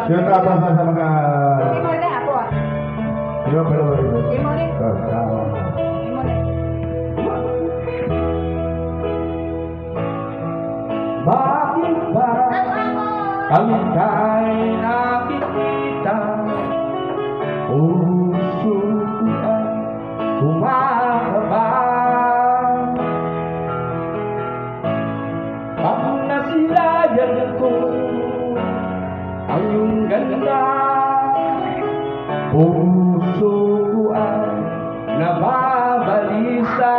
Yun tapos sa mga... Hindi mo na ako ah. Yun pala ba ito? Hindi mo na. Tama. Hindi mo na. Bakit ba kami tayo nakikita? Puso ko ay kumakaba. Pag nasilayan ko ang iyong ganda, puso ko ay nababalisa.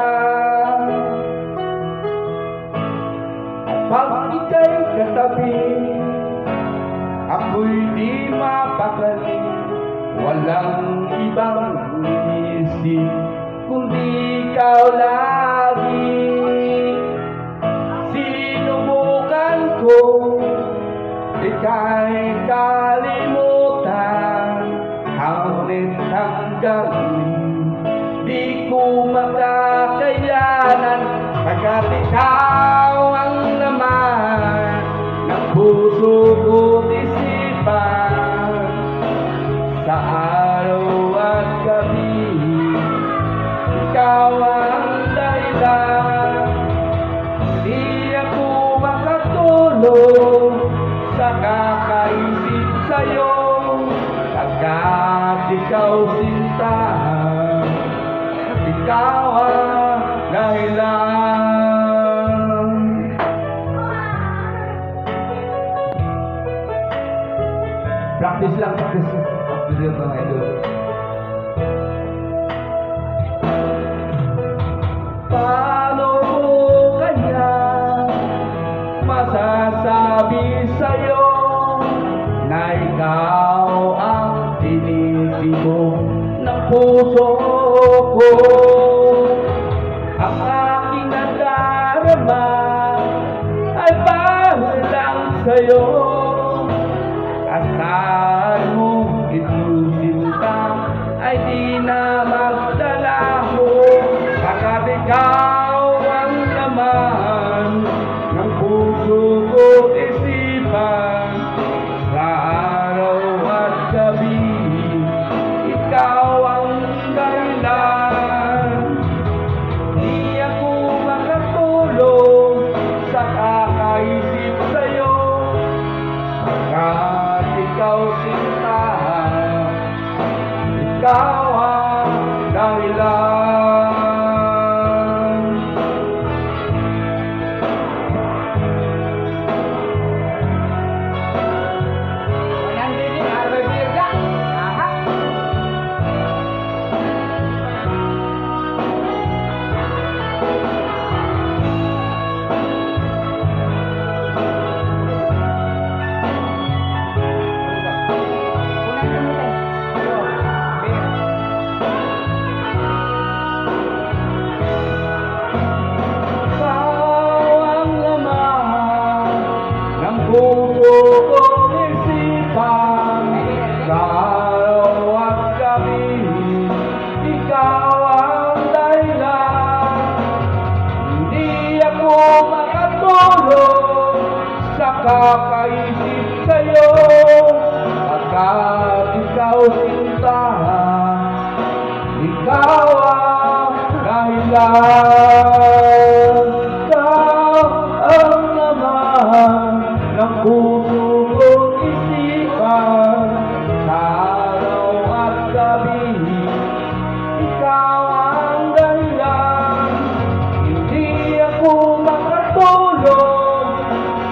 At pag ika'y katabi, ako'y di mapakali. Walang ibang isip kundi ikaw lagi. Sinubukan ko ika'y kalimutan, hanglit hanggang di ko makakayanan, pagkat ikaw ang laman ng puso ko't isipan. Sa araw at gabi, ikaw ang dahilan. Di ako makatulog sa kakaisip sa'yo, pagkat ikaw sinta, ikaw ang dahilan. Practice lang, practice. Practice lang mga idol. Paano mo kaya masasabi sa'yo na ikaw ang tinitibo ng puso ko? Ang aking nadarama ay bahal lang sa'yo. Asahan mo itusin ka ay di na magdalaho, pagkat ikaw ang laman ng puso ko't isipan. Sa araw at gabi, ikaw ang dahilan. Di ako makatulog sa kakaisip sa'yo, pagkat ikaw sinta, ikaw ang dahilan. Yan din yung Harvard Birga. Aha. Ikaw ang laman ng puso ko't isipan. Sa araw at gabi, ikaw ang dahilan. Hindi ako makatulog sa kakaisip sa'yo, pagkat ikaw sinta, ikaw ang dahilan. Ikaw ang laman ng puso ko't isipan. Sa araw at gabi, ikaw ang dahilan. Hindi ako makatulog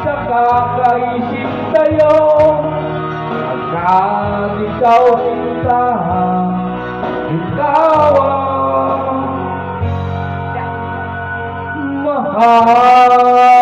sa kakaisip sa'yo, pagkat ikaw sinta, ikaw ang mahal.